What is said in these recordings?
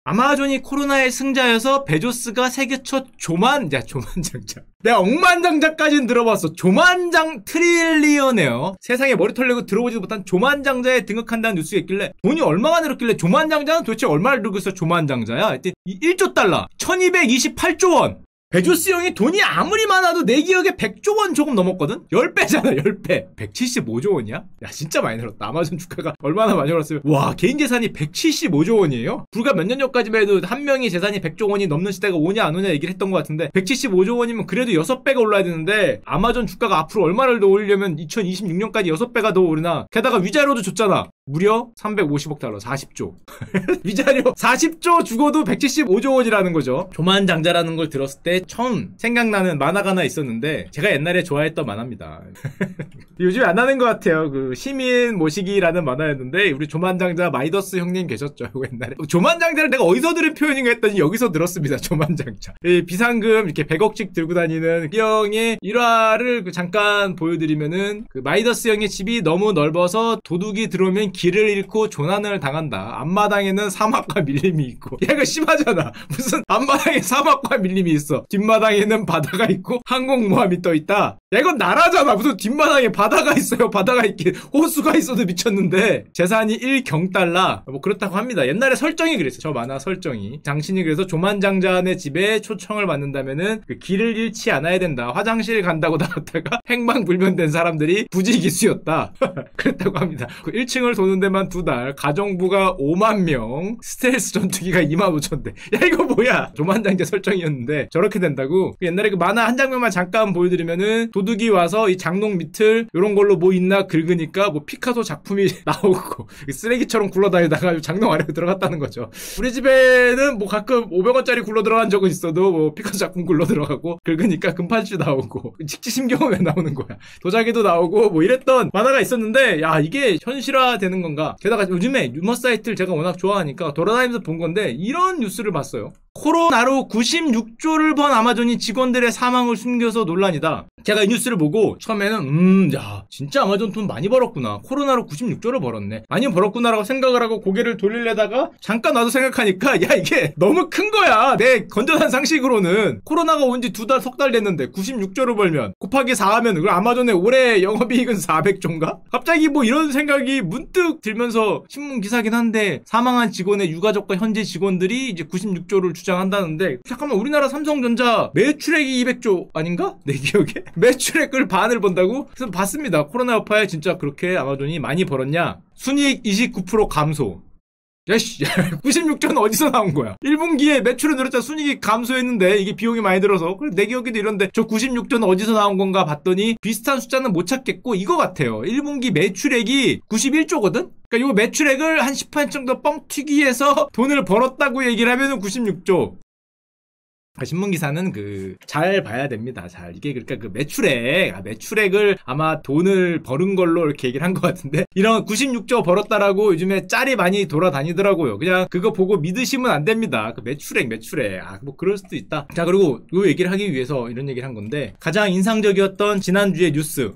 아마존이 코로나의 승자여서 베조스가 세계 첫 조만장자. 내가 억만장자까지는 들어봤어. 조만장 트릴리언이에요. 세상에 머리 털리고 들어보지도 못한 조만장자에 등극한다는 뉴스가 있길래 돈이 얼마가 늘었길래 조만장자는 도대체 얼마를 들고 있어 조만장자야? 1조 달러 1228조 원. 베조스 형이 돈이 아무리 많아도 내 기억에 100조 원 조금 넘었거든? 10배잖아 10배. 175조 원이야? 야 진짜 많이 늘었다. 아마존 주가가 얼마나 많이 올랐으면. 와 개인 재산이 175조 원이에요? 불과 몇 년 전까지만 해도 한 명이 재산이 100조 원이 넘는 시대가 오냐 안 오냐 얘기를 했던 것 같은데 175조 원이면 그래도 6배가 올라야 되는데 아마존 주가가 앞으로 얼마를 더 올리려면 2026년까지 6배가 더 오르나. 게다가 위자료도 줬잖아. 무려 350억 달러 40조. 위자료 40조 주고도 175조 원이라는 거죠. 조만장자라는 걸 들었을 때 처음 생각나는 만화가 하나 있었는데 제가 옛날에 좋아했던 만화입니다. 요즘에 안 하는 것 같아요. 그 시민 모시기라는 만화였는데 우리 조만장자 마이더스 형님 계셨죠 옛날에. 조만장자를 내가 어디서 들은 표현인가 했더니 여기서 들었습니다. 조만장자. 비상금 이렇게 100억씩 들고 다니는 이 형의 일화를 잠깐 보여드리면은 그 마이더스 형의 집이 너무 넓어서 도둑이 들어오면 길을 잃고 조난을 당한다. 앞마당에는 사막과 밀림이 있고. 얘가 심하잖아. 무슨 앞마당에 사막과 밀림이 있어. 뒷마당에는 바다가 있고 항공모함이 떠있다. 야 이건 나라잖아. 무슨 뒷마당에 바다가 있어요. 바다가 있긴 호수가 있어도 미쳤는데 재산이 1경달러 뭐 그렇다고 합니다. 옛날에 설정이 그랬어요. 저 만화 설정이. 장신이 그래서 조만장자네 집에 초청을 받는다면은 그 길을 잃지 않아야 된다. 화장실 간다고 나갔다가 행방불명된 사람들이 부지기수였다. 그랬다고 합니다. 그 1층을 도는 데만 2달 가정부가 5만 명 스텔스 전투기가 2만 5천 대. 야 이거 뭐야. 조만장자 설정이었는데 저렇게 된다고. 옛날에 그 만화 한 장면만 잠깐 보여드리면은 도둑이 와서 이 장롱 밑을 요런 걸로 뭐 있나 긁으니까 뭐 피카소 작품이 나오고 쓰레기처럼 굴러다니다가 장롱 아래로 들어갔다는 거죠. 우리 집에는 뭐 가끔 500원짜리 굴러 들어간 적은 있어도 뭐 피카소 작품 굴러 들어가고 긁으니까 금판치 나오고 직지심경은 왜 나오는 거야. 도자기도 나오고 뭐 이랬던 만화가 있었는데 야 이게 현실화되는 건가. 게다가 요즘에 유머 사이트를 제가 워낙 좋아하니까 돌아다니면서 본 건데 이런 뉴스를 봤어요. 코로나로 96조를 번 아마존이 직원들의 사망을 숨겨서 논란이다. 제가 이 뉴스를 보고 처음에는 야 진짜 아마존 돈 많이 벌었구나. 코로나로 96조를 벌었네. 많이 벌었구나라고 생각을 하고 고개를 돌리려다가 잠깐 나도 생각하니까 야 이게 너무 큰 거야. 내 건전한 상식으로는 코로나가 온 지 2달 석 달 됐는데 96조를 벌면 곱하기 4 하면 그럼 아마존의 올해 영업이익은 400조인가? 갑자기 뭐 이런 생각이 문득 들면서 신문 기사긴 한데 사망한 직원의 유가족과 현재 직원들이 이제 96조를 주장한다는데 잠깐만 우리나라 삼성전자 매출액이 200조 아닌가? 내 기억에? 매출액을 반을 번다고? 그래서 봤습니다. 코로나 여파에 진짜 그렇게 아마존이 많이 벌었냐? 순이익 29% 감소. 야씨 96조는 어디서 나온 거야? 1분기에 매출은 늘었잖아. 순이익이 감소했는데 이게 비용이 많이 들어서. 그래 내 기억에도 이런데 저 96조는 어디서 나온 건가 봤더니 비슷한 숫자는 못 찾겠고 이거 같아요. 1분기 매출액이 91조거든? 그러니까 요 매출액을 한 10% 정도 뻥튀기해서 돈을 벌었다고 얘기를 하면은 96조. 신문기사는 잘 봐야 됩니다. 잘. 이게 그러니까 그 매출액을 아마 돈을 버는 걸로 이렇게 얘기를 한 것 같은데 이런 96조 벌었다라고 요즘에 짤이 많이 돌아다니더라고요. 그냥 그거 보고 믿으시면 안 됩니다. 그 매출액. 뭐 그럴 수도 있다. 자, 그리고 요 얘기를 하기 위해서 이런 얘기를 한 건데 가장 인상적이었던 지난주의 뉴스.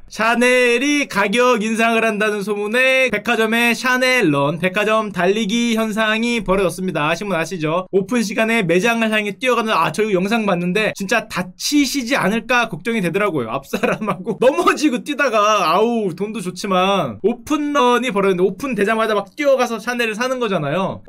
샤넬이 가격 인상을 한다는 소문에 백화점에 샤넬런 백화점 달리기 현상이 벌어졌습니다. 신문 아시죠? 오픈 시간에 매장을 향해 뛰어가는 저 영상 봤는데 진짜 다치시지 않을까 걱정이 되더라고요. 앞사람하고 넘어지고 뛰다가 아우 돈도 좋지만 오픈런이 벌어졌는데 오픈 되자마자 막 뛰어가서 샤넬을 사는 거잖아요.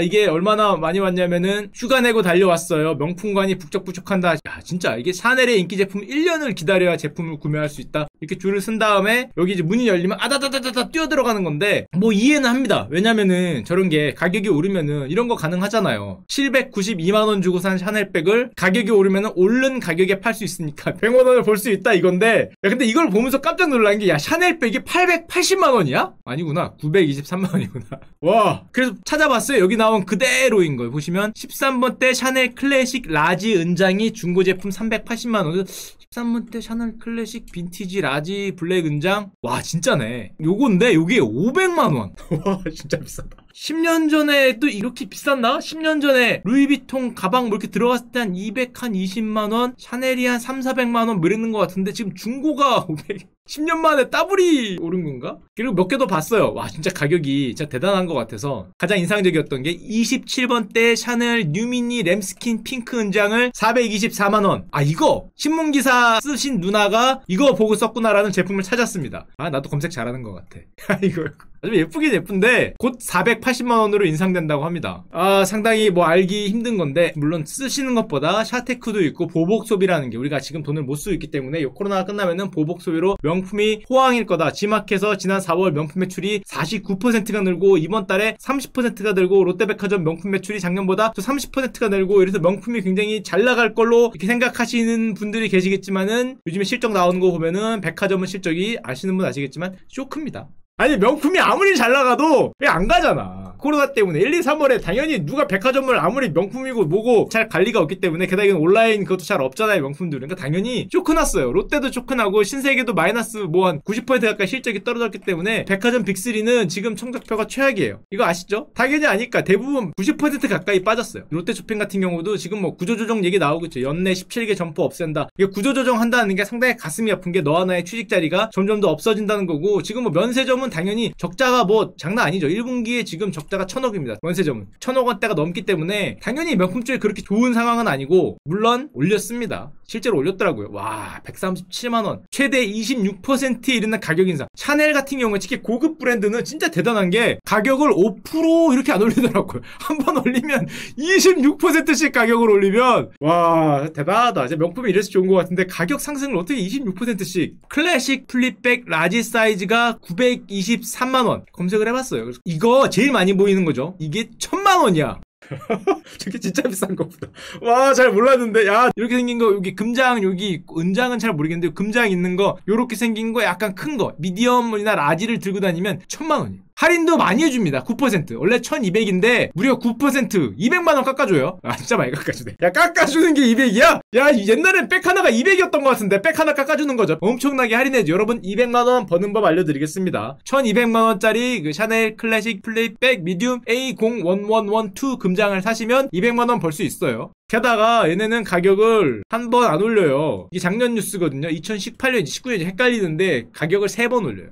이게 얼마나 많이 왔냐면은 휴가 내고 달려왔어요. 명품관이 북적북적한다. 야 진짜 이게 샤넬의 인기 제품 1년을 기다려야 제품을 구매할 수 있다. 이렇게 줄을 쓴 다음에 여기 이제 문이 열리면 아다다다다다 뛰어 들어가는 건데 뭐 이해는 합니다. 왜냐면은 저런 게 가격이 오르면은 이런 거 가능하잖아요. 792만원 주고 산 샤넬백을 가격이 오르면은 오른 가격에 팔 수 있으니까 100만원을 벌 수 있다 이건데 야 근데 이걸 보면서 깜짝 놀란 게 야 샤넬백이 880만원이야? 아니구나 923만원이구나. 와 그래서 찾아봤어요. 여기 나온 그대로인 걸 보시면 13번대 샤넬 클래식 라지 은장이 중고 제품 380만원. 13번대 샤넬 클래식 빈티지 라지 블랙 은장. 와 진짜네. 요건데 요게 500만원. 와 진짜 비싸다. 10년 전에 또 이렇게 비쌌나? 10년 전에 루이비통 가방 뭐 이렇게 들어갔을 때 한 220만원, 샤넬이 한 300~400만원 뭐 이러는 것 같은데 지금 중고가 500, 10년 만에 더블이 오른 건가? 그리고 몇 개 더 봤어요. 와, 진짜 가격이 진짜 대단한 것 같아서 가장 인상적이었던 게 27번대 샤넬 뉴미니 램스킨 핑크 은장을 424만원. 아, 이거 신문기사 쓰신 누나가 이거 보고 썼구나라는 제품을 찾았습니다. 아, 나도 검색 잘하는 것 같아. 이거 아주 예쁘긴 예쁜데 곧 480만원으로 인상된다고 합니다. 아, 상당히 뭐 알기 힘든 건데 물론 쓰시는 것보다 샤테크도 있고 보복 소비라는 게 우리가 지금 돈을 못 쓰고 있기 때문에 이 코로나가 끝나면은 보복 소비로 명품이 호황일 거다. 지마켓에서 지난 4월 명품 매출이 49%가 늘고 이번 달에 30%가 늘고 롯데백화점 명품 매출이 작년보다 또 30%가 늘고 이래서 명품이 굉장히 잘 나갈 걸로 이렇게 생각하시는 분들이 계시겠지만은 요즘에 실적 나오는 거 보면은 백화점은 실적이 아시는 분 아시겠지만 쇼크입니다. 아니, 명품이 아무리 잘 나가도 왜 안 가잖아. 코로나 때문에 1, 2, 3월에 당연히 누가 백화점을 아무리 명품이고 뭐고 잘 갈 리가 없기 때문에 게다가 이건 온라인 그것도 잘 없잖아요, 명품들은. 그러니까 당연히 쇼크났어요. 롯데도 쇼크나고 신세계도 마이너스 뭐 한 90% 가까이 실적이 떨어졌기 때문에 백화점 빅3는 지금 성적표가 최악이에요. 이거 아시죠? 당연히 아니까 대부분 90% 가까이 빠졌어요. 롯데쇼핑 같은 경우도 지금 뭐 구조조정 얘기 나오고 있죠. 연내 17개 점포 없앤다. 이게 구조조정 한다는 게 상당히 가슴이 아픈 게 너 하나의 취직 자리가 점점 더 없어진다는 거고 지금 뭐 면세점은 당연히 적자가 뭐 장난 아니죠. 1분기에 지금 적자가 1000억입니다. 면세점은 1000억 원대가 넘기 때문에 당연히 명품 쪽이 그렇게 좋은 상황은 아니고 물론 올렸습니다. 실제로 올렸더라고요. 와, 137만원 최대 26%에 이르는 가격 인상. 샤넬 같은 경우에 특히 고급 브랜드는 진짜 대단한 게 가격을 5% 이렇게 안 올리더라고요. 한 번 올리면 26%씩 가격을 올리면 와, 대단하다. 이제 명품이 이래서 좋은 것 같은데 가격 상승을 어떻게 26%씩. 클래식 플립백 라지 사이즈가 923만원 검색을 해봤어요. 그래서 이거 제일 많이 보이는 거죠. 이게 1000만원이야. 저게 진짜 비싼 거보다. 와, 잘 몰랐는데. 야, 이렇게 생긴 거 여기 금장 여기 은장은 잘 모르겠는데 금장 있는 거 요렇게 생긴 거 약간 큰 거 미디엄이나 라지를 들고 다니면 1000만원이에요. 할인도 많이 해줍니다. 9%. 원래 1200인데 무려 9% 200만원 깎아줘요. 아, 진짜 많이 깎아주네. 야, 깎아주는 게 200이야? 야, 옛날엔 백 하나가 200이었던 것 같은데 백 하나 깎아주는 거죠. 엄청나게 할인해줘. 여러분 200만원 버는 법 알려드리겠습니다. 1200만원짜리 그 샤넬 클래식 플레이백 미디움 A01112 금장을 사시면 200만원 벌 수 있어요. 게다가 얘네는 가격을 한 번 안 올려요. 이게 작년 뉴스거든요. 2018년, 19년 헷갈리는데 가격을 3번 올려요.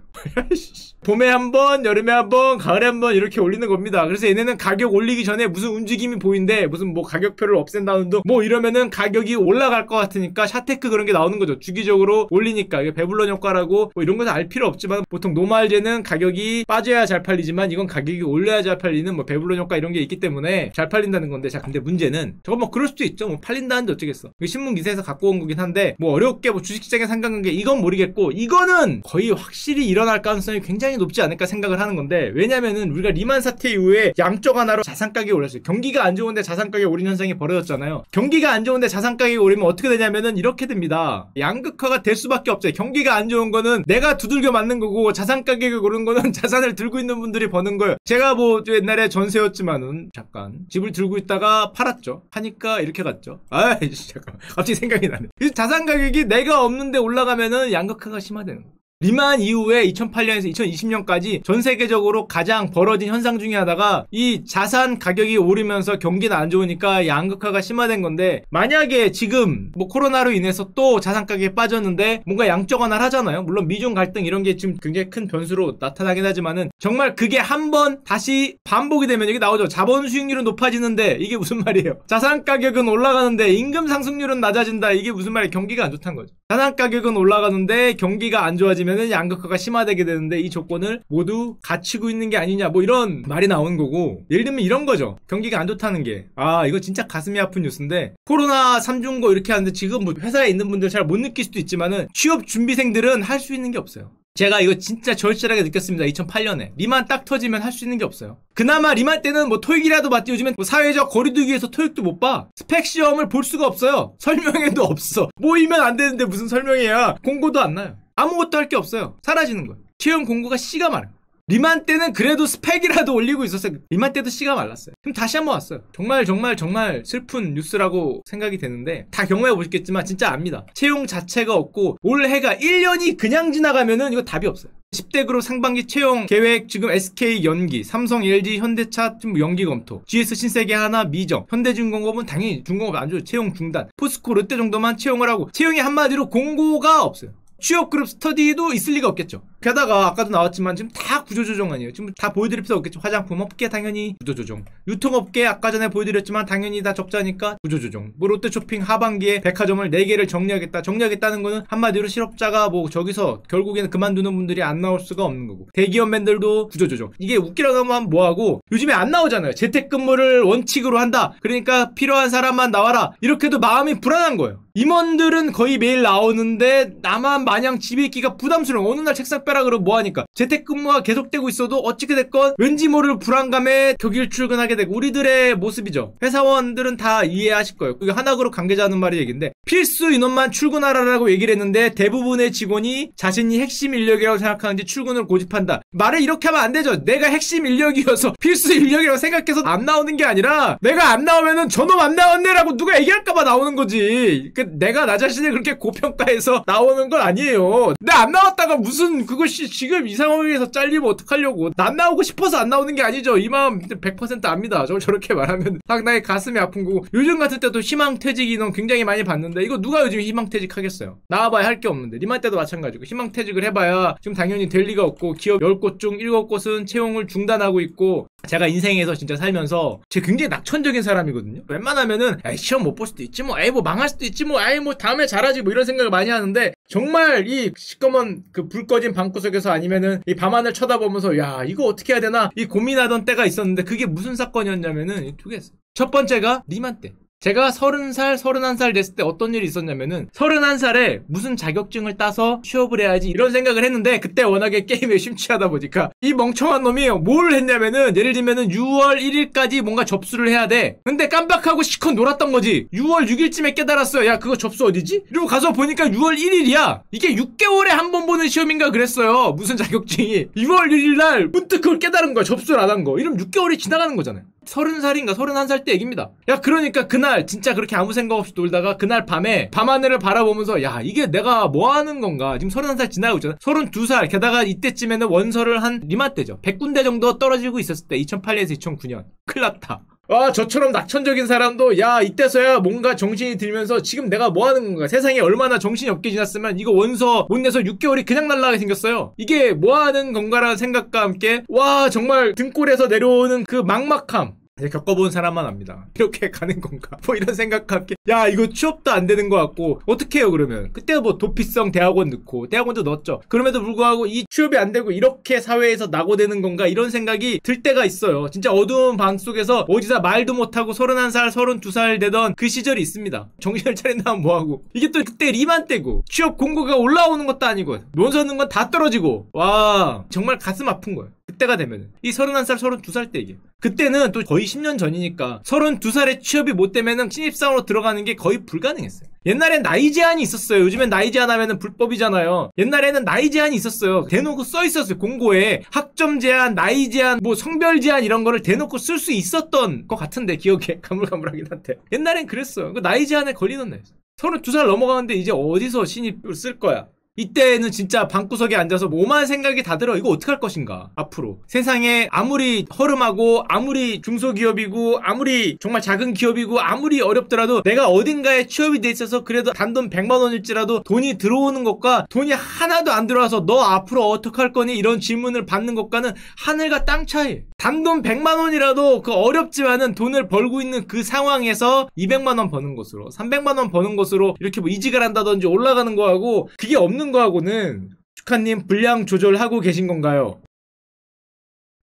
봄에 한 번, 여름에 한 번, 가을에 한 번 이렇게 올리는 겁니다. 그래서 얘네는 가격 올리기 전에 무슨 움직임이 보인대. 무슨 뭐 가격표를 없앤다는 둥 뭐 이러면은 가격이 올라갈 것 같으니까 샤테크 그런 게 나오는 거죠. 주기적으로 올리니까. 이게 배불런 효과라고 뭐 이런 건 알 필요 없지만 보통 노말제는 가격이 빠져야 잘 팔리지만 이건 가격이 올려야 잘 팔리는 뭐 배불런 효과 이런 게 있기 때문에 잘 팔린다는 건데 자, 근데 문제는 저거 뭐 그럴 수도 있죠. 뭐 팔린다는데 어쩌겠어. 신문 기사에서 갖고 온 거긴 한데 뭐 어렵게 뭐 주식시장에 상관관계 이건 모르겠고 이거는 거의 확실히 일어날 가능성이 굉장히 높지 않을까 생각을 하는 건데 왜냐면은 우리가 리만 사태 이후에 양쪽 하나로 자산 가격이 올랐어요. 경기가 안 좋은데 자산 가격이 오른 현상이 벌어졌잖아요. 경기가 안 좋은데 자산 가격이 오르면 어떻게 되냐면은 이렇게 됩니다. 양극화가 될 수밖에 없어요. 경기가 안 좋은 거는 내가 두들겨 맞는 거고 자산 가격이 오른 거는 자산을 들고 있는 분들이 버는 거예요. 제가 뭐 옛날에 전세였지만은 잠깐 집을 들고 있다가 팔았죠. 하니까 이렇게 갔죠. 아이씨 잠깐 갑자기 생각이 나네. 자산 가격이 내가 없는데 올라가면은 양극화가 심화되는 거예요. 리만 이후에 2008년에서 2020년까지 전 세계적으로 가장 벌어진 현상 중에 하나가 이 자산 가격이 오르면서 경기는 안 좋으니까 양극화가 심화된 건데 만약에 지금 뭐 코로나로 인해서 또 자산 가격이 빠졌는데 뭔가 양적 완화를 하잖아요. 물론 미중 갈등 이런 게 지금 굉장히 큰 변수로 나타나긴 하지만은 정말 그게 한번 다시 반복이 되면 여기 나오죠. 자본 수익률은 높아지는데 이게 무슨 말이에요? 자산 가격은 올라가는데 임금 상승률은 낮아진다. 이게 무슨 말이에요? 경기가 안 좋다는 거죠. 자산 가격은 올라가는데 경기가 안 좋아지면은 양극화가 심화되게 되는데 이 조건을 모두 갖추고 있는 게 아니냐 뭐 이런 말이 나오는 거고 예를 들면 이런 거죠. 경기가 안 좋다는 게 아 이거 진짜 가슴이 아픈 뉴스인데 코로나 3중고 이렇게 하는데 지금 뭐 회사에 있는 분들 잘 못 느낄 수도 있지만은 취업 준비생들은 할 수 있는 게 없어요. 제가 이거 진짜 절실하게 느꼈습니다. 2008년에 리만 딱 터지면 할 수 있는 게 없어요. 그나마 리만 때는 뭐 토익이라도 봤지 요즘엔 뭐 사회적 거리두기 위해서 토익도 못 봐. 스펙 시험을 볼 수가 없어요. 설명회도 없어. 모이면 안 되는데 무슨 설명회야. 공고도 안 나요. 아무것도 할 게 없어요. 사라지는 거예요. 채용 공고가 씨가 많아요. 리만 때는 그래도 스펙이라도 올리고 있었어요. 리만 때도 씨가 말랐어요. 그럼 다시 한번 왔어요. 정말 슬픈 뉴스라고 생각이 되는데 다 경험해 보셨겠지만 진짜 압니다. 채용 자체가 없고 올해가 1년이 그냥 지나가면은 이거 답이 없어요. 10대 그룹 상반기 채용 계획 지금 SK 연기, 삼성, LG, 현대차 지금 연기 검토, GS 신세계 하나, 미정, 현대중공업은 당연히 중공업 안 줘요. 채용 중단. 포스코, 롯데 정도만 채용을 하고 채용이 한마디로 공고가 없어요. 취업그룹 스터디도 있을 리가 없겠죠. 게다가 아까도 나왔지만 지금 다 구조조정 아니에요. 지금 다 보여드릴 필요 없겠죠. 화장품 업계 당연히 구조조정, 유통업계 아까 전에 보여드렸지만 당연히 다 적자니까 구조조정, 뭐 롯데쇼핑 하반기에 백화점을 4개를 정리하겠다는 거는 한마디로 실업자가 뭐 저기서 결국에는 그만두는 분들이 안 나올 수가 없는 거고, 대기업맨들도 구조조정. 이게 웃기라고 하면 뭐하고 요즘에 안 나오잖아요. 재택근무를 원칙으로 한다, 그러니까 필요한 사람만 나와라, 이렇게도 마음이 불안한 거예요. 임원들은 거의 매일 나오는데 나만 마냥 집에 있기가 부담스러워. 어느 날 책상 빼라 그러고 뭐하니까. 재택근무가 계속되고 있어도 어찌게 됐건 왠지 모를 불안감에 격일 출근하게 되고, 우리들의 모습이죠. 회사원들은 다 이해하실 거예요. 그게 하나그룹 관계자 하는 말이 얘기인데, 필수 인원만 출근하라라고 얘기를 했는데 대부분의 직원이 자신이 핵심 인력이라고 생각하는지 출근을 고집한다. 말을 이렇게 하면 안 되죠. 내가 핵심 인력이어서 필수 인력이라고 생각해서 안 나오는 게 아니라 내가 안 나오면은 저놈 안 나왔네라고 누가 얘기할까봐 나오는 거지. 내가 나 자신을 그렇게 고평가해서 나오는 건 아니에요. 내가 안 나왔다가 무슨 그것이 지금 이 상황에서 잘리면 어떡하려고. 안 나오고 싶어서 안 나오는 게 아니죠. 이 마음 100% 압니다. 저렇게 말하면 상당히 가슴이 아픈 거고, 요즘 같은 때도 희망퇴직 인원 굉장히 많이 봤는데 이거 누가 요즘 희망퇴직 하겠어요? 나와봐야 할 게 없는데. 리만 때도 마찬가지고 희망퇴직을 해봐야 지금 당연히 될 리가 없고, 기업 10곳 중 7곳은 채용을 중단하고 있고. 제가 인생에서 진짜 살면서 제가 굉장히 낙천적인 사람이거든요. 웬만하면은 에이, 시험 못 볼 수도 있지 뭐, 에이 뭐 망할 수도 있지 뭐, 에이 뭐 다음에 잘하지 뭐, 이런 생각을 많이 하는데, 정말 이 시꺼먼 그 불 꺼진 방구석에서 아니면은 이 밤하늘 쳐다보면서 야 이거 어떻게 해야 되나 이 고민하던 때가 있었는데, 그게 무슨 사건이었냐면은 이 두 개였어요. 첫 번째가 리만 때. 제가 30살, 31살 됐을 때 어떤 일이 있었냐면은, 31살에 무슨 자격증을 따서 취업을 해야지 이런 생각을 했는데, 그때 워낙에 게임에 심취하다 보니까 이 멍청한 놈이 뭘 했냐면은, 예를 들면은 6월 1일까지 뭔가 접수를 해야 돼. 근데 깜빡하고 시컷 놀았던 거지. 6월 6일쯤에 깨달았어요. 야 그거 접수 어디지? 그리고 가서 보니까 6월 1일이야. 이게 6개월에 한 번 보는 시험인가 그랬어요. 무슨 자격증이. 6월 1일날 문득 그걸 깨달은 거야. 접수를 안 한 거. 이러면 6개월이 지나가는 거잖아요. 30살인가 31살 때 얘기입니다. 야 그러니까 그날 진짜 그렇게 아무 생각 없이 놀다가 그날 밤에 밤하늘을 바라보면서 야 이게 내가 뭐 하는 건가. 지금 31살 지나고 있잖아. 32살 게다가 이때쯤에는 원서를 한 리만 때죠. 100군데 정도 떨어지고 있었을 때, 2008년에서 2009년. 큰일 났다. 아 저처럼 낙천적인 사람도 야 이때서야 뭔가 정신이 들면서 지금 내가 뭐 하는 건가, 세상에 얼마나 정신이 없게 지났으면 이거 원서 못 내서 6개월이 그냥 날라가게 생겼어요. 이게 뭐 하는 건가라는 생각과 함께 와 정말 등골에서 내려오는 그 막막함, 겪어본 사람만 압니다. 이렇게 가는 건가? 뭐 이런 생각과 함께 야 이거 취업도 안 되는 것 같고 어떻게 해요 그러면? 그때 뭐 도피성 대학원 넣고, 대학원도 넣었죠. 그럼에도 불구하고 이 취업이 안 되고 이렇게 사회에서 낙오되는 건가, 이런 생각이 들 때가 있어요. 진짜 어두운 방 속에서 어디서 말도 못하고 31살 32살 되던 그 시절이 있습니다. 정신을 차린다면 뭐하고. 이게 또 그때 리만 때고 취업 공고가 올라오는 것도 아니고 논서 넣는 건 다 떨어지고, 와 정말 가슴 아픈 거예요. 그때가 되면은 이 31살 32살 때 이게, 그때는 또 거의 10년 전이니까 32살에 취업이 못 되면은 신입사원으로 들어가는 게 거의 불가능했어요. 옛날엔 나이 제한이 있었어요. 요즘엔 나이 제한하면은 불법이잖아요. 옛날에는 나이 제한이 있었어요. 대놓고 써 있었어요. 공고에 학점 제한, 나이 제한, 뭐 성별 제한 이런 거를 대놓고 쓸 수 있었던 것 같은데, 기억에 가물가물하긴 한데 옛날엔 그랬어요. 그 나이 제한에 걸리는 날이었어요. 32살 넘어가는데 이제 어디서 신입을 쓸 거야. 이때는 진짜 방구석에 앉아서 오만 생각이 다 들어. 이거 어떡할 것인가 앞으로. 세상에 아무리 허름하고 아무리 중소기업이고 아무리 정말 작은 기업이고 아무리 어렵더라도 내가 어딘가에 취업이 돼 있어서 그래도 단돈 100만 원일지라도 돈이 들어오는 것과 돈이 하나도 안 들어와서 너 앞으로 어떡할 거니 이런 질문을 받는 것과는 하늘과 땅 차이. 단돈 100만 원이라도 그 어렵지만은 돈을 벌고 있는 그 상황에서 200만 원 버는 것으로 300만 원 버는 것으로 이렇게 뭐 이직을 한다든지 올라가는 거하고 그게 없는 거하고는, 축하님 분량 조절하고 계신 건가요?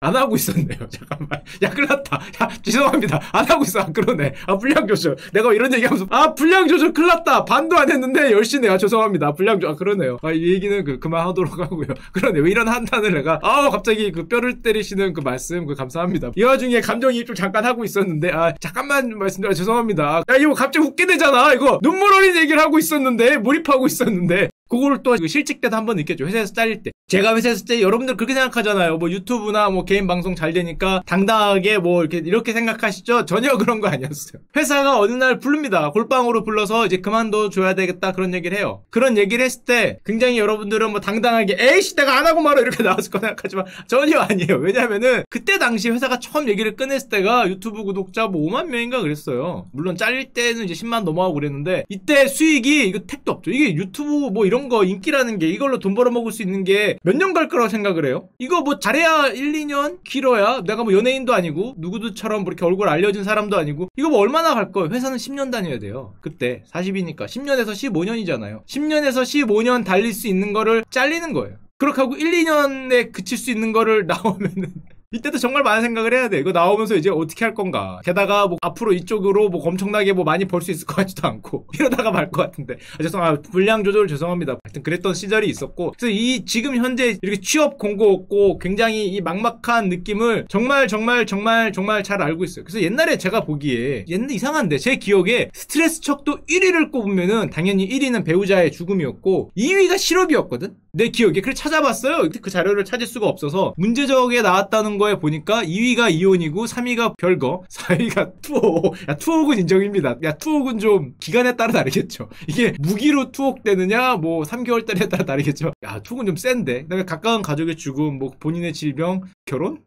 안 하고 있었네요. 잠깐만. 야, 큰일났다. 야, 죄송합니다. 안 하고 있어. 그러네. 아, 분량 조절. 내가 이런 얘기하면서, 아, 분량 조절 큰일났다. 반도 안 했는데 10시네. 아, 죄송합니다. 분량 조절. 아, 그러네요. 아, 이 얘기는 그만하도록 하고요. 그러네. 왜 이런 한탄을 내가, 갑자기 그 뼈를 때리시는 그 말씀, 감사합니다. 이 와중에 감정이입 좀 잠깐 하고 있었는데, 잠깐만 말씀드려. 죄송합니다. 야, 이거 갑자기 웃게 되잖아. 이거 눈물 어린 얘기를 하고 있었는데, 몰입하고 있었는데, 그거를 또 실직 때도 한번 느꼈죠. 회사에서 잘릴 때. 제가 회사에 있을 때 여러분들 그렇게 생각하잖아요. 뭐 유튜브나 뭐 개인 방송 잘 되니까 당당하게 뭐 이렇게 생각하시죠? 전혀 그런 거 아니었어요. 회사가 어느 날 부릅니다. 골방으로 불러서 이제 그만둬 줘야 되겠다 그런 얘기를 해요. 그런 얘기를 했을 때 굉장히 여러분들은 뭐 당당하게 에이씨 내가 안 하고 말아 이렇게 나왔을 거 생각하지만 전혀 아니에요. 왜냐면은 그때 당시 회사가 처음 얘기를 꺼냈을 때가 유튜브 구독자 뭐 5만 명인가 그랬어요. 물론 잘릴 때는 이제 10만 넘어가고 그랬는데 이때 수익이 이거 택도 없죠. 이게 유튜브 뭐 이런 거 인기라는 게 이걸로 돈 벌어먹을 수 있는 게 몇 년 갈 거라고 생각을 해요? 이거 뭐 잘해야 1, 2년? 길어야 내가 뭐 연예인도 아니고 누구들처럼 뭐 이렇게 얼굴 알려진 사람도 아니고 이거 뭐 얼마나 갈 거예요? 회사는 10년 다녀야 돼요. 그때 40이니까 10년에서 15년이잖아요. 10년에서 15년 달릴 수 있는 거를 잘리는 거예요. 그렇게 하고 1, 2년에 그칠 수 있는 거를 나오면은 이때도 정말 많은 생각을 해야 돼. 이거 나오면서 이제 어떻게 할 건가. 게다가 뭐 앞으로 이쪽으로 뭐 엄청나게 뭐 많이 벌 수 있을 것 같지도 않고 이러다가 말 것 같은데. 분량 조절 죄송합니다. 하여튼 그랬던 시절이 있었고. 그래서 이 지금 현재 이렇게 취업 공고 없고 굉장히 이 막막한 느낌을 정말 잘 알고 있어요. 그래서 옛날에 제가 보기에 옛날 이상한데 제 기억에 스트레스 척도 1위를 꼽으면은 당연히 1위는 배우자의 죽음이었고 2위가 실업이었거든. 내 기억에. 그래서 찾아봤어요. 그 자료를 찾을 수가 없어서 문제적에 나왔다는 거에 보니까 2위가 이혼이고 3위가 별거 4위가 투옥. 야 투옥은 인정입니다. 야 투옥은 좀 기간에 따라 다르겠죠. 이게 무기로 투옥되느냐 뭐 3개월짜리에 따라 다르겠죠. 야 투옥은 좀 센데. 그다음에 가까운 가족의 죽음 뭐 본인의 질병 결혼?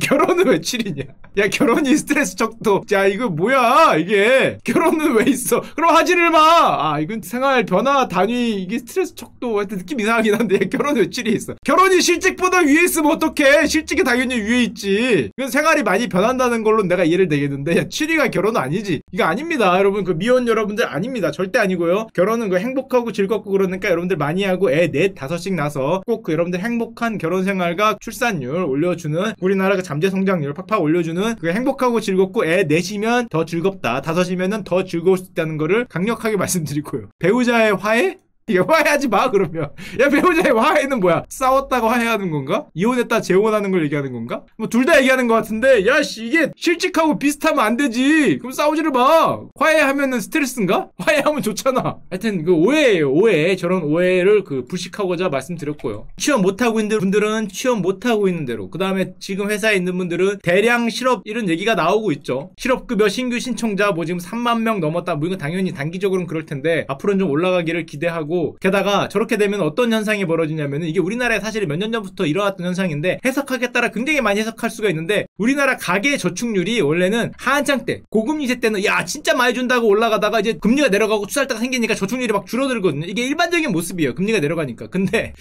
결혼은 왜 7이냐? 야 결혼이 스트레스 척도. 야 이거 뭐야 이게. 결혼은 왜 있어? 그럼 하지를 마. 아 이건 생활 변화 단위 이게 스트레스 척도 하여튼 느낌 이상하긴 한데 결혼은 왜 7이 있어? 결혼이 실직보다 위에 있으면 어떡해. 실직이 당연히 위에 있지. 이건 생활이 많이 변한다는 걸로 내가 이해를 되겠는데 야 7위가 결혼은 아니지. 이거 아닙니다 여러분. 그 미혼 여러분들 아닙니다. 절대 아니고요. 결혼은 그 행복하고 즐겁고 그러니까 여러분들 많이 하고 애 넷 다섯씩 낳아서 꼭 그 여러분들 행복한 결혼 생활과 출산율 올려주는 우리나라 그 잠재 성장률 팍팍 올려주는 그 행복하고 즐겁고 애 넷이면 더 즐겁다. 다섯이면은 더 즐거울 수 있다는 거를 강력하게 말씀드리고요. 배우자의 화해? 이게 화해하지 마 그러면. 야 배우자의 화해는 뭐야? 싸웠다고 화해하는 건가? 이혼했다 재혼하는 걸 얘기하는 건가? 뭐 둘 다 얘기하는 것 같은데 야씨 이게 실직하고 비슷하면 안 되지. 그럼 싸우지를 마. 화해하면은 스트레스인가? 화해하면 좋잖아. 하여튼 그 오해예요. 오해. 저런 오해를 그 불식하고자 말씀드렸고요. 취업 못하고 있는 분들은 취업 못하고 있는 대로, 그 다음에 지금 회사에 있는 분들은 대량 실업 이런 얘기가 나오고 있죠. 실업급여 신규 신청자 뭐 지금 3만 명 넘었다. 뭐 이건 당연히 단기적으로는 그럴 텐데 앞으로는 좀 올라가기를 기대하고, 게다가 저렇게 되면 어떤 현상이 벌어지냐면은 이게 우리나라에 사실 몇 년 전부터 일어났던 현상인데 해석하기에 따라 굉장히 많이 해석할 수가 있는데, 우리나라 가계 저축률이 원래는 한창 때 고금리 시대 때는 야 진짜 많이 준다고 올라가다가 이제 금리가 내려가고 투자할 때가 생기니까 저축률이 막 줄어들거든요. 이게 일반적인 모습이에요. 금리가 내려가니까. 근데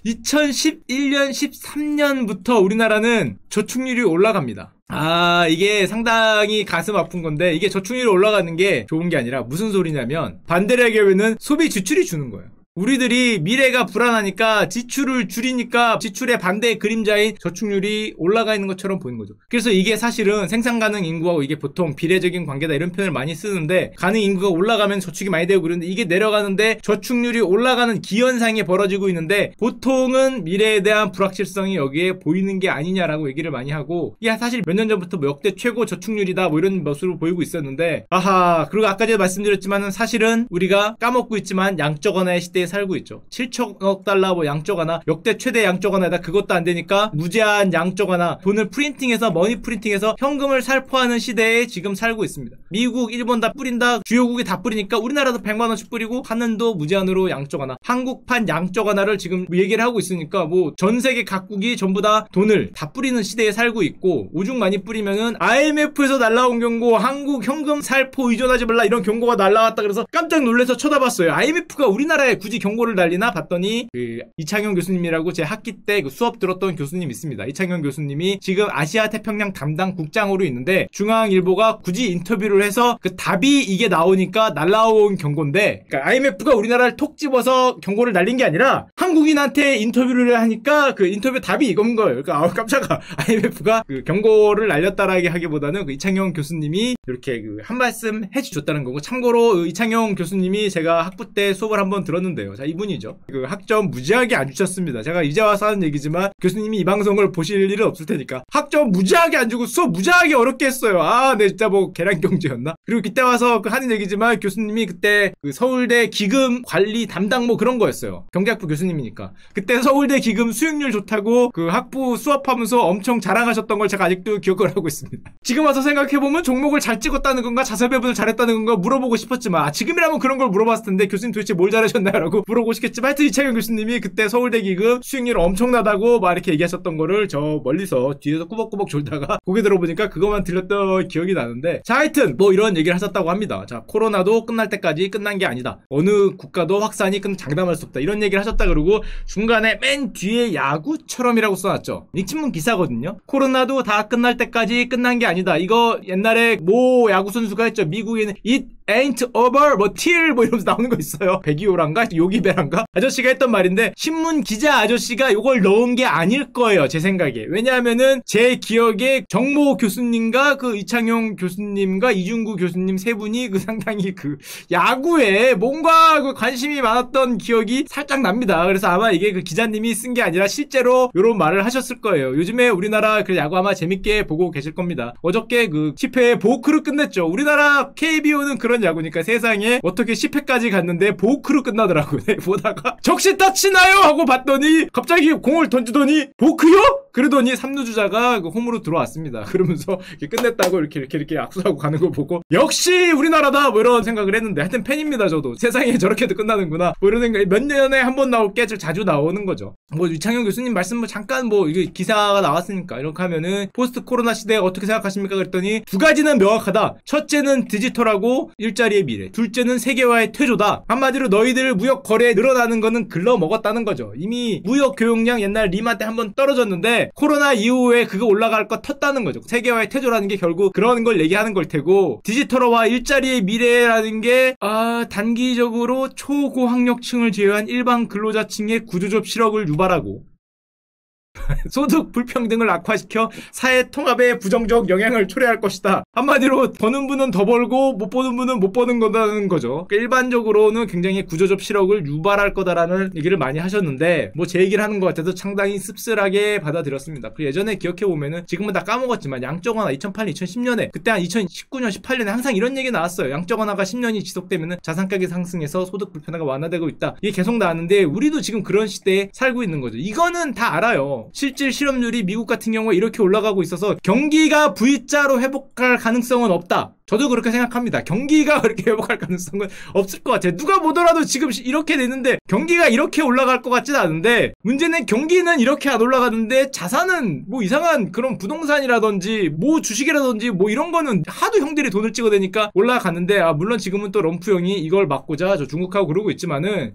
2011년 13년부터 우리나라는 저축률이 올라갑니다. 아 이게 상당히 가슴 아픈 건데, 이게 저축률이 올라가는 게 좋은 게 아니라 무슨 소리냐면 반대로 얘기하면은 소비 지출이 주는 거예요. 우리들이 미래가 불안하니까 지출을 줄이니까 지출의 반대의 그림자인 저축률이 올라가 있는 것처럼 보이는 거죠. 그래서 이게 사실은 생산 가능 인구하고 이게 보통 비례적인 관계다 이런 표현을 많이 쓰는데, 가능 인구가 올라가면 저축이 많이 되고 그러는데 이게 내려가는데 저축률이 올라가는 기현상이 벌어지고 있는데, 보통은 미래에 대한 불확실성이 여기에 보이는 게 아니냐라고 얘기를 많이 하고, 이게 사실 몇 년 전부터 뭐 역대 최고 저축률이다 뭐 이런 모습을 보이고 있었는데, 아하, 그리고 아까 전에 말씀드렸지만은 사실은 우리가 까먹고 있지만 양적 완화의 시대에 살고 있죠. 7천억 달러 뭐 양적 완화, 역대 최대 양적 완화다. 그것도 안 되니까 무제한 양적 완화, 돈을 프린팅해서 머니 프린팅해서 현금을 살포하는 시대에 지금 살고 있습니다. 미국, 일본 다 뿌린다. 주요국이 다 뿌리니까 우리나라도 100만 원씩 뿌리고 하는도 무제한으로 양적 완화. 한국판 양적 완화를 지금 얘기를 하고 있으니까 뭐 전 세계 각국이 전부 다 돈을 다 뿌리는 시대에 살고 있고, 오죽 많이 뿌리면은 IMF에서 날라온 경고, 한국 현금 살포 의존하지 말라 이런 경고가 날라왔다 그래서 깜짝 놀라서 쳐다봤어요. IMF가 우리나라에 굳이 경고를 날리나 봤더니 그 이창용 교수님이라고 제 학기 때 그 수업 들었던 교수님 있습니다. 이창용 교수님이 지금 아시아 태평양 담당 국장으로 있는데, 중앙일보가 굳이 인터뷰를 해서 그 답이 이게 나오니까 날라온 경고인데, 그러니까 IMF가 우리나라를 톡 집어서 경고를 날린 게 아니라 한국인한테 인터뷰를 하니까 그 인터뷰 답이 이건 거예요. 그러니까 아우 깜짝아, IMF가 그 경고를 날렸다라고 하기보다는 그 이창용 교수님이 이렇게 그 한 말씀 해주셨다는 거고, 참고로 이창용 교수님이 제가 학부 때 수업을 한번 들었는데요. 돼요. 자, 이분이죠. 그 학점 무지하게 안 주셨습니다. 제가 이제 와서 하는 얘기지만 교수님이 이 방송을 보실 일은 없을 테니까 학점 무지하게 안 주고 수업 무지하게 어렵게 했어요. 아, 네, 진짜 뭐 계량경제였나? 그리고 그때 와서 그 하는 얘기지만 교수님이 그때 그 서울대 기금 관리 담당 뭐 그런 거였어요. 경제학부 교수님이니까. 그때 서울대 기금 수익률 좋다고 그 학부 수업하면서 엄청 자랑하셨던 걸 제가 아직도 기억을 하고 있습니다. 지금 와서 생각해보면 종목을 잘 찍었다는 건가 자세 배분을 잘했다는 건가 물어보고 싶었지만 지금이라면 그런 걸 물어봤을 텐데 교수님 도대체 뭘 잘하셨나요? 라고 물어보고 싶겠지만 하여튼 이창용 교수님이 그때 서울대 기금 수익률 엄청나다고 막 이렇게 얘기하셨던 거를 저 멀리서 뒤에서 꾸벅꾸벅 졸다가 고개 들어보니까 그것만 들렸던 기억이 나는데 자, 하여튼 뭐 이런 얘기를 하셨다고 합니다. 자, 코로나도 끝날 때까지 끝난 게 아니다. 어느 국가도 확산이 장담할 수 없다. 이런 얘기를 하셨다. 그러고 중간에 맨 뒤에 야구처럼이라고 써놨죠. 닉친문 기사거든요. 코로나도 다 끝날 때까지 끝난 게 아니다. 이거 옛날에 모 야구 선수가 했죠. 미국에는 It ain't over 뭐 till 뭐 이러면서 나오는 거 있어요. 백이호란가 요기베란가 아저씨가 했던 말인데 신문 기자 아저씨가 이걸 넣은 게 아닐 거예요. 제 생각에. 왜냐하면은 제 기억에 정모 교수님과 그 이창용 교수님과 이중구 교수님 세 분이 그 상당히 그 야구에 뭔가 그 관심이 많았던 기억이 살짝 납니다. 그래서 아마 이게 그 기자님이 쓴 게 아니라 실제로 이런 말을 하셨을 거예요. 요즘에 우리나라 그 야구 아마 재밌게 보고 계실 겁니다. 어저께 그 10회 보크로 끝냈죠. 우리나라 KBO는 그런 야구니까 세상에 어떻게 10회까지 갔는데 보크로 끝나더라고요. 보다가 적시타 치나요? 하고 봤더니 갑자기 공을 던지더니 보크요? 그러더니 3루 주자가 그 홈으로 들어왔습니다. 그러면서 이렇게 끝냈다고 이렇게 악수하고 가는 거 보고 역시 우리나라다 뭐 이런 생각을 했는데 하여튼 팬입니다. 저도 세상에 저렇게도 끝나는구나 뭐 이런 생각. 몇 년에 한 번 나올 게 자주 나오는 거죠. 뭐 이창용 교수님 말씀 뭐 잠깐 뭐 이게 기사가 나왔으니까 이렇게 하면은 포스트 코로나 시대에 어떻게 생각하십니까? 그랬더니 두 가지는 명확하다. 첫째는 디지털하고 일자리의 미래, 둘째는 세계화의 퇴조다. 한마디로 너희들 무역 거래 늘어나는 거는 글러 먹었다는 거죠. 이미 무역 교역량 옛날 리마 때 한번 떨어졌는데 코로나 이후에 그거 올라갈 거 텄다는 거죠. 세계화의 퇴조라는 게 결국 그런 걸 얘기하는 걸 테고 디지털화와 일자리의 미래라는 게 단기적으로 초고학력층을 제외한 일반 근로자층의 구조적 실업을 유발하고 소득 불평등을 악화시켜 사회 통합에 부정적 영향을 초래할 것이다. 한마디로 버는 분은 더 벌고 못 버는 분은 못 버는 거다는 거죠. 그러니까 일반적으로는 굉장히 구조적 실업을 유발할 거다라는 얘기를 많이 하셨는데 뭐 제 얘기를 하는 것 같아서 상당히 씁쓸하게 받아들였습니다. 그 예전에 기억해보면은 지금은 다 까먹었지만 양적 완화 2008년 2010년에 그때 한 2019년 18년에 항상 이런 얘기 나왔어요. 양적 완화가 10년이 지속되면은 자산가격이 상승해서 소득 불편화가 완화되고 있다. 이게 계속 나왔는데 우리도 지금 그런 시대에 살고 있는 거죠. 이거는 다 알아요. 실질 실업률이 미국 같은 경우에 이렇게 올라가고 있어서 경기가 V자로 회복할 가능성은 없다. 저도 그렇게 생각합니다. 경기가 그렇게 회복할 가능성은 없을 것 같아요. 누가 보더라도 지금 이렇게 되는데 경기가 이렇게 올라갈 것 같지는 않은데 문제는 경기는 이렇게 안 올라가는데 자산은 뭐 이상한 그런 부동산이라든지 뭐 주식이라든지 뭐 이런 거는 하도 형들이 돈을 찍어대니까 올라가는데 물론 지금은 또 럼프 형이 이걸 막고자 저 중국하고 그러고 있지만은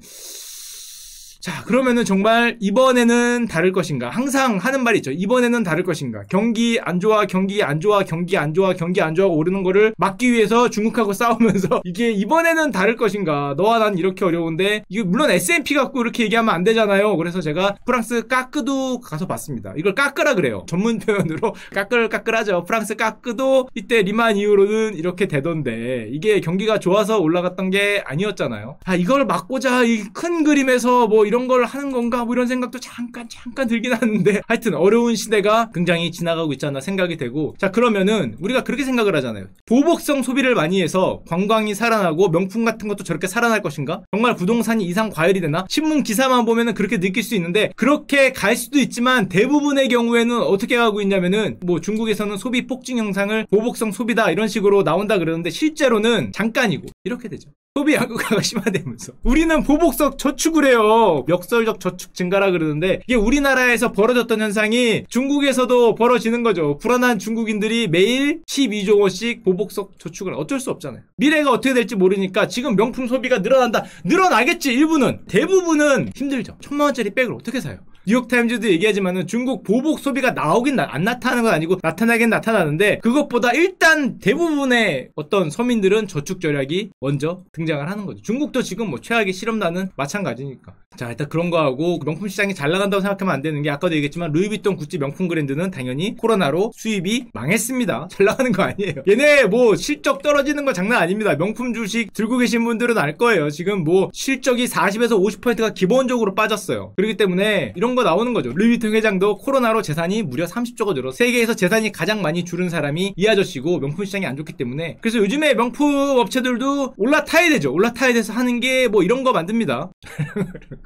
자, 그러면은 정말 이번에는 다를 것인가? 항상 하는 말이 있죠. 이번에는 다를 것인가? 경기 안 좋아, 경기 안 좋아, 경기 안 좋아, 경기 안 좋아가 오르는 거를 막기 위해서 중국하고 싸우면서 이게 이번에는 다를 것인가? 너와 난 이렇게 어려운데 이게 물론 S&P 갖고 이렇게 얘기하면 안 되잖아요. 그래서 제가 프랑스 까끄도 가서 봤습니다. 이걸 까끄라 그래요. 전문 표현으로 까끌하죠. 프랑스 까끄도 이때 리만 이후로는 이렇게 되던데 이게 경기가 좋아서 올라갔던 게 아니었잖아요. 이걸 막고자 이 큰 그림에서 뭐 이런 걸 하는 건가 뭐 이런 생각도 잠깐 들긴 하는데 하여튼 어려운 시대가 굉장히 지나가고 있지 않나 생각이 되고 자 그러면은 우리가 그렇게 생각을 하잖아요. 보복성 소비를 많이 해서 관광이 살아나고 명품 같은 것도 저렇게 살아날 것인가? 정말 부동산이 이상 과열이 되나? 신문 기사만 보면은 그렇게 느낄 수 있는데 그렇게 갈 수도 있지만 대부분의 경우에는 어떻게 하고 있냐면은 뭐 중국에서는 소비 폭증 현상을 보복성 소비다 이런 식으로 나온다 그러는데 실제로는 잠깐이고 이렇게 되죠. 소비 양극화가 심화되면서 우리는 보복성 저축을 해요. 역설적 저축 증가라 그러는데 이게 우리나라에서 벌어졌던 현상이 중국에서도 벌어지는 거죠. 불안한 중국인들이 매일 12조 원씩 보복성 저축을 어쩔 수 없잖아요. 미래가 어떻게 될지 모르니까 지금 명품 소비가 늘어나겠지. 일부는. 대부분은 힘들죠. 1000만 원짜리 백을 어떻게 사요? 뉴욕타임즈도 얘기하지만은 중국 보복 소비가 안 나타나는 건 아니고 나타나긴 나타나는데 그것보다 일단 대부분의 어떤 서민들은 저축 전략이 먼저 등장을 하는 거죠. 중국도 지금 뭐 최악의 실업난은 마찬가지니까. 자, 일단 그런 거 하고 명품 시장이 잘 나간다고 생각하면 안 되는 게 아까도 얘기했지만 루이비통, 구찌 명품 브랜드는 당연히 코로나로 수입이 망했습니다. 잘 나가는 거 아니에요. 얘네 뭐 실적 떨어지는 거 장난 아닙니다. 명품 주식 들고 계신 분들은 알 거예요. 지금 뭐 실적이 40에서 50%가 기본적으로 빠졌어요. 그렇기 때문에 이런 거 나오는 거죠. 루이비통 회장도 코로나로 재산이 무려 30조가 늘어 세계에서 재산이 가장 많이 줄은 사람이 이 아저씨고 명품 시장이 안 좋기 때문에 그래서 요즘에 명품 업체들도 올라타야 되죠. 올라타야 돼서 하는 게 뭐 이런 거 만듭니다.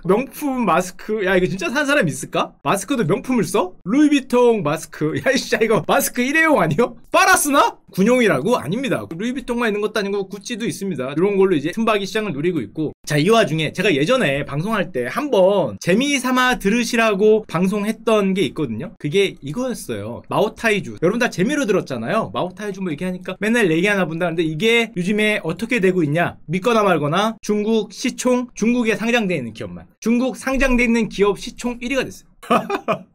명품 마스크 야 이거 진짜 산 사람 있을까? 마스크도 명품을 써? 루이비통 마스크 야 이씨 이거 마스크 일회용 아니요? 빨았으나? 군용이라고? 아닙니다. 루이비통만 있는 것도 아니고 구찌도 있습니다. 이런 걸로 이제 틈바기 시장을 누리고 있고 자 이 와중에 제가 예전에 방송할 때 한번 재미삼아 들으시라고 방송했던 게 있거든요. 그게 이거였어요. 마오타이주 여러분 다 재미로 들었잖아요. 마오타이주 뭐 얘기하니까 맨날 얘기하나 본다는데 이게 요즘에 어떻게 되고 있냐 믿거나 말거나 중국 시총 중국에 상장되어 있는 기업만 중국 상장되어 있는 기업 시총 1위가 됐어요.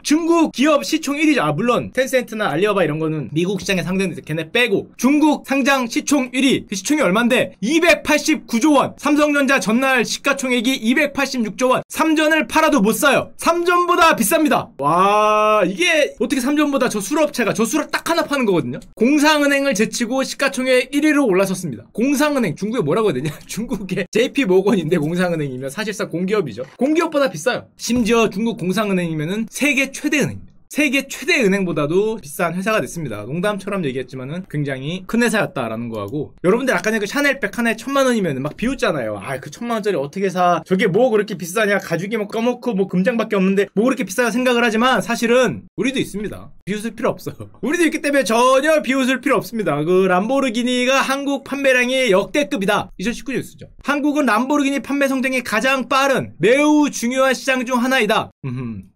중국 기업 시총 1위죠. 아 물론 텐센트나 알리바바 이런 거는 미국 시장에 상장돼서 걔네 빼고 중국 상장 시총 1위 그 시총이 얼만데 289조 원 삼성전자 전날 시가총액이 286조 원 삼전을 팔아도 못 사요. 삼전보다 비쌉니다. 와 이게 어떻게 삼전보다 저 술업체가 저 술을 딱 하나 파는 거거든요. 공상은행을 제치고 시가총액 1위로 올라섰습니다. 공상은행 중국에 뭐라고 해야 되냐 중국의 JP모건인데 공상은행이면 사실상 공기업이죠. 공기업보다 비싸요. 심지어 중국 공상은행이면은 세계 최대 은행입니다. 세계 최대 은행보다도 비싼 회사가 됐습니다. 농담처럼 얘기했지만은 굉장히 큰 회사였다라는 거하고 여러분들 아까 그 샤넬백 하나에 1000만원이면 막 비웃잖아요. 아 그 1000만원짜리 어떻게 사 저게 뭐 그렇게 비싸냐 가죽이 뭐 꺼먹고 뭐 금장밖에 없는데 뭐 그렇게 비싸다 생각을 하지만 사실은 우리도 있습니다. 비웃을 필요 없어. 우리도 있기 때문에 전혀 비웃을 필요 없습니다. 그 람보르기니가 한국 판매량이 역대급이다. 2019년 뉴스죠. 한국은 람보르기니 판매 성장이 가장 빠른 매우 중요한 시장 중 하나이다.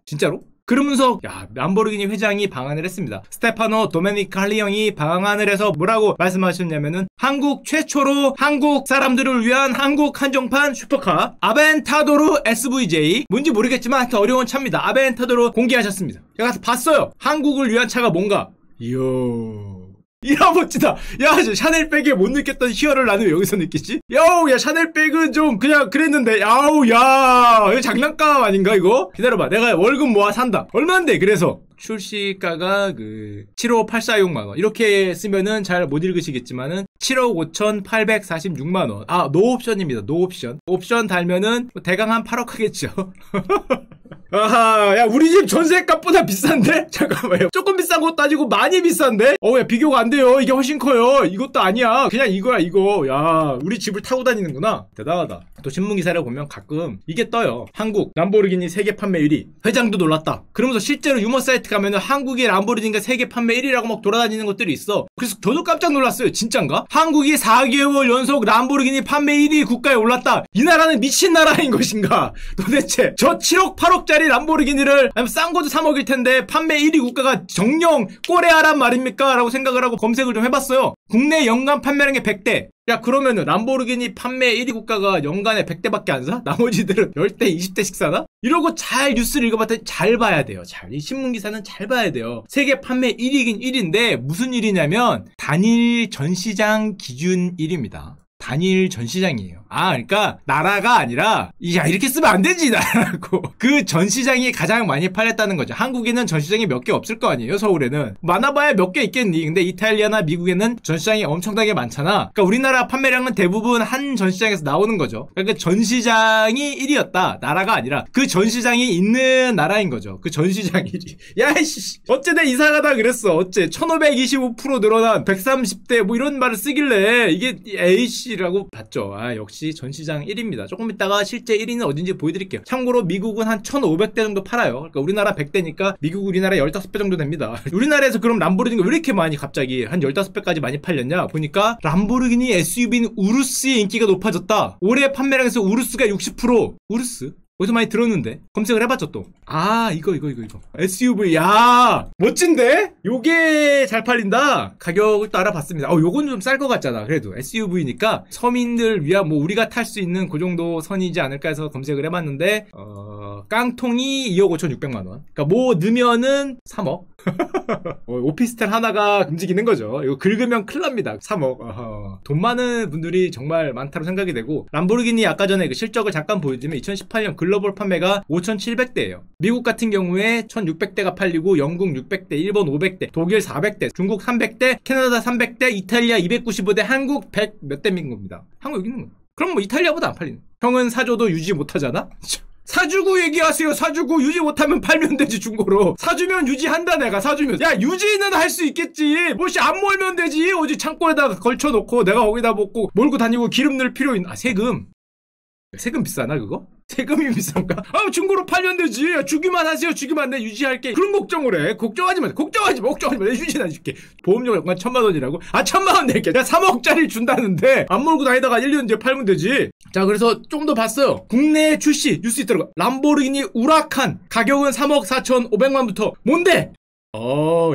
진짜로? 그러면서 람보르기니 회장이 방한을 했습니다. 스테파노 도메니칼리 형이 방한을 해서 뭐라고 말씀하셨냐면은 한국 최초로 한국 사람들을 위한 한국 한정판 슈퍼카 아벤타도르 SVJ 뭔지 모르겠지만 하여튼 어려운 차입니다. 아벤타도르 공개하셨습니다. 제가 가서 봤어요. 한국을 위한 차가 뭔가 이야 멋지다. 야, 샤넬백에 못 느꼈던 희열을 나는 왜 여기서 느끼지? 야우, 야, 샤넬백은 좀 그냥 그랬는데, 야우, 야, 이거 장난감 아닌가, 이거? 기다려봐. 내가 월급 모아 산다. 얼만데, 그래서. 출시가가 7억 846만원. 이렇게 쓰면은 잘 못 읽으시겠지만은 7억 5,846만원. 아, 노옵션입니다. 노옵션. 옵션 달면은 대강 한 8억 하겠죠. 아하, 야, 우리 집 전세값보다 비싼데? 잠깐만요. 조금 비싼 것도 아니고 많이 비싼데? 야, 비교가 안 돼요. 이게 훨씬 커요. 이것도 아니야. 그냥 이거야, 이거. 야, 우리 집을 타고 다니는구나. 대단하다. 또 신문기사를 보면 가끔 이게 떠요. 한국 람보르기니 세계 판매 1위. 회장도 놀랐다. 그러면서 실제로 유머 사이트 가면은 한국이 람보르기니가 세계 판매 1위라고 막 돌아다니는 것들이 있어. 그래서 저도 깜짝 놀랐어요. 진짠가? 한국이 4개월 연속 람보르기니 판매 1위 국가에 올랐다. 이 나라는 미친 나라인 것인가? 도대체 저 7억 8억짜리 람보르기니를 아니면 싼 것도 3억일 텐데 판매 1위 국가가 정녕 꼬레아란 말입니까? 라고 생각을 하고 검색을 좀 해봤어요. 국내 연간 판매량의 100대. 야 그러면은 람보르기니 판매 1위 국가가 연간에 100대밖에 안 사? 나머지들은 10대 20대씩 사나? 이러고 잘 뉴스를 읽어봤더니 잘 봐야 돼요. 이 신문기사는 잘 봐야 돼요. 세계 판매 1위긴 1위인데 무슨 1위냐면 단일 전시장 기준 1위입니다. 단일 전시장이에요. 아, 그러니까 나라가 아니라 야 이렇게 쓰면 안 되지 나라고. 그 전시장이 가장 많이 팔렸다는 거죠. 한국에는 전시장이 몇 개 없을 거 아니에요. 서울에는 많아봐야 몇 개 있겠니. 근데 이탈리아나 미국에는 전시장이 엄청나게 많잖아. 그러니까 우리나라 판매량은 대부분 한 전시장에서 나오는 거죠. 그러니까 전시장이 1위였다. 나라가 아니라 그 전시장이 있는 나라인 거죠. 그 전시장 1위. 야이씨 어째 내 이상하다 그랬어. 어째 1525% 늘어난 130대 뭐 이런 말을 쓰길래 이게 A씨라고 봤죠. 아 역시 전시장 1위입니다. 조금 있다가 실제 1위는 어딘지 보여드릴게요. 참고로 미국은 한 1500대 정도 팔아요. 그러니까 우리나라 100대니까 미국 우리나라 15배 정도 됩니다. 우리나라에서 그럼 람보르기니가 왜 이렇게 많이 갑자기 한 15배까지 많이 팔렸냐 보니까 람보르기니 SUV는 우루스의 인기가 높아졌다. 올해 판매량에서 우루스가 60% 우루스? 어디서 많이 들었는데 검색을 해봤죠 또. 아 이거 SUV. 야 멋진데? 요게 잘 팔린다. 가격을 또 알아봤습니다. 요건 좀 쌀 것 같잖아. 그래도 SUV니까 서민들 위한 뭐 우리가 탈 수 있는 그 정도 선이지 않을까 해서 검색을 해봤는데 깡통이 2억 5,600만원. 그러니까 뭐 넣으면은 3억. 오피스텔 하나가 움직이는 거죠. 이거 긁으면 큰일 납니다. 3억. 돈 많은 분들이 정말 많다고 생각이 되고, 람보르기니 아까 전에 그 실적을 잠깐 보여주면 2018년 글로벌 판매가 5,700대예요. 미국 같은 경우에 1,600대가 팔리고, 영국 600대, 일본 500대, 독일 400대, 중국 300대, 캐나다 300대, 이탈리아 295대, 한국 100 몇 대인 겁니다. 한국 여기 있는 거야. 그럼 뭐 이탈리아보다 안 팔리네. 형은 사줘도 유지 못하잖아? 사주고 얘기하세요. 사주고 유지 못하면 팔면 되지. 중고로 사주면 유지한다. 내가 사주면 야 유지는 할 수 있겠지. 뭐씨 안 몰면 되지. 어디 창고에다가 걸쳐놓고 내가 거기다 먹고 몰고 다니고 기름 넣을 필요 있나. 세금 비싸나 그거? 세금이 비싼가? 중고로 팔면 되지. 주기만 하세요. 주기만 내 유지할게. 그런 걱정을 해. 걱정하지 마. 내 유지는 해줄게. 보험료가 1,000만원이라고? 1,000만원 낼게. 내가 3억짜리 준다는데 안 몰고 다니다가 1년 뒤에 팔면 되지. 자, 그래서 좀 더 봤어요. 국내 출시 뉴스 있더라고. 람보르기니 우라칸 가격은 3억 4,500만부터. 뭔데?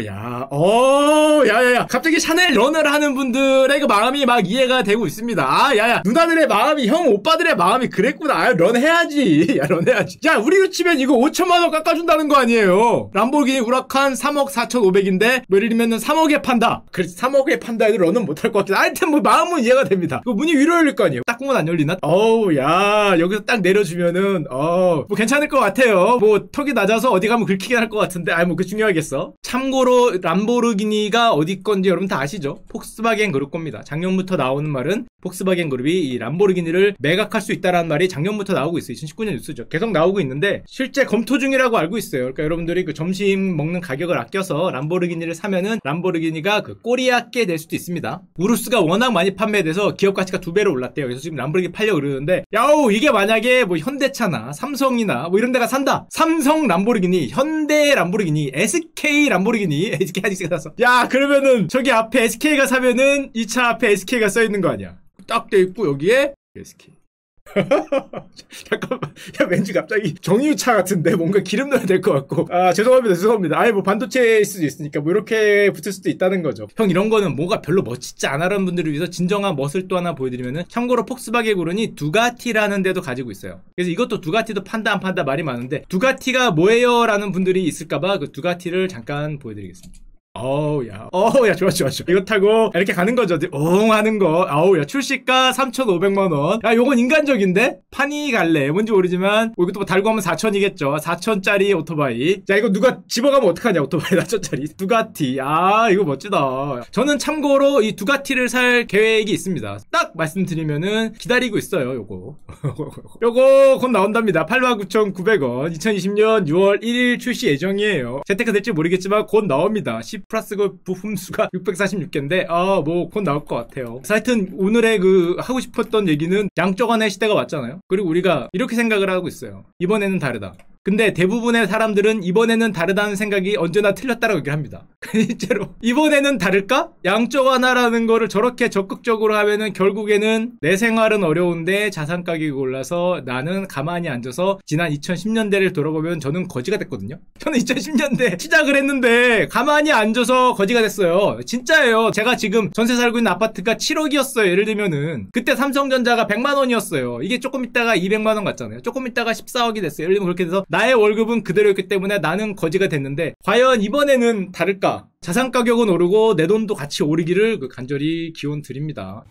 야야야. 갑자기 샤넬 런을 하는 분들의 그 마음이 막 이해가 되고 있습니다. 야야. 누나들의 마음이, 형 오빠들의 마음이 그랬구나. 런 해야지. 런 해야지. 야, 우리로 치면 이거 5천만원 깎아준다는 거 아니에요. 람보르기니 우라칸 3억 4,500인데, 뭐 예를 들면 3억에 판다. 그래서 3억에 판다 해도 런은 못할 것 같긴 해. 하여튼 뭐 마음은 이해가 됩니다. 그 문이 위로 열릴 거 아니에요. 딱 구멍 안 열리나? 야. 여기서 딱 내려주면은, 뭐 괜찮을 것 같아요. 뭐 턱이 낮아서 어디 가면 긁히게 할 것 같은데, 뭐 그 중요하겠어. 참고로 람보르기니가 어디 건지 여러분 다 아시죠? 폭스바겐 그룹 겁니다. 작년부터 나오는 말은 폭스바겐 그룹이 이 람보르기니를 매각할 수 있다라는 말이 작년부터 나오고 있어요. 2019년 뉴스죠. 계속 나오고 있는데 실제 검토 중이라고 알고 있어요. 그러니까 여러분들이 그 점심 먹는 가격을 아껴서 람보르기니를 사면은 람보르기니가 그 꼬리 아끼게 될 수도 있습니다. 우루스가 워낙 많이 판매돼서 기업 가치가 2배로 올랐대요. 그래서 지금 람보르기니 팔려고 그러는데 이게 만약에 뭐 현대차나 삼성이나 뭐 이런 데가 산다. 삼성 람보르기니, 현대 람보르기니, SK 람보르기니, SK 아직 사서. 야, 그러면은 저기 앞에 SK가 사면은 이 차 앞에 SK가 써 있는 거 아니야? 딱 돼 있고 여기에 SK. 잠깐만. 야, 왠지 갑자기 정유차 같은데 뭔가 기름 넣어야 될 것 같고. 죄송합니다. 뭐 반도체일 수도 있으니까 뭐 이렇게 붙을 수도 있다는 거죠. 형, 이런 거는 뭐가 별로 멋지지 않아라는 분들을 위해서 진정한 멋을 또 하나 보여드리면은, 참고로 폭스바겐 그룹이 두가티라는 데도 가지고 있어요. 그래서 이것도 두가티도 판다 안 판다 말이 많은데, 두가티가 뭐예요? 라는 분들이 있을까봐 그 두가티를 잠깐 보여드리겠습니다. 야, 좋아. 이거 타고 이렇게 가는 거죠. 하는 거. 야, 출시가 3,500만원. 야, 요건 인간적인데? 파니 갈래. 뭔지 모르지만, 이것도 뭐 달고 하면 4,000이겠죠. 4,000짜리 오토바이. 자, 이거 누가 집어가면 어떡하냐, 오토바이 4,000짜리. 두가티. 이거 멋지다. 저는 참고로 이 두가티를 살 계획이 있습니다. 딱 말씀드리면은, 기다리고 있어요, 요거. 요거 곧 나온답니다. 89,900원. 2020년 6월 1일 출시 예정이에요. 재테크 될지 모르겠지만, 곧 나옵니다. 플러스 그 부품수가 646개인데 뭐 곧 나올 것 같아요. 하여튼 오늘의 그 하고 싶었던 얘기는 양쪽 안의 시대가 왔잖아요. 그리고 우리가 이렇게 생각을 하고 있어요. 이번에는 다르다. 근데 대부분의 사람들은 이번에는 다르다는 생각이 언제나 틀렸다라고 얘기를 합니다. 실제로 이번에는 다를까? 양쪽 하나라는 거를 저렇게 적극적으로 하면은 결국에는 내 생활은 어려운데 자산 가격이 올라서 나는 가만히 앉아서 지난 2010년대를 돌아보면 저는 거지가 됐거든요. 저는 2010년대 시작을 했는데 가만히 앉아서 거지가 됐어요. 진짜예요. 제가 지금 전세 살고 있는 아파트가 7억이었어요. 예를 들면은 그때 삼성전자가 100만 원이었어요. 이게 조금 있다가 200만 원 갔잖아요. 조금 있다가 14억이 됐어요. 예를 들면 그렇게 돼서 나의 월급은 그대로였기 때문에 나는 거지가 됐는데, 과연 이번에는 다를까? 자산 가격은 오르고 내 돈도 같이 오르기를 간절히 기원 드립니다.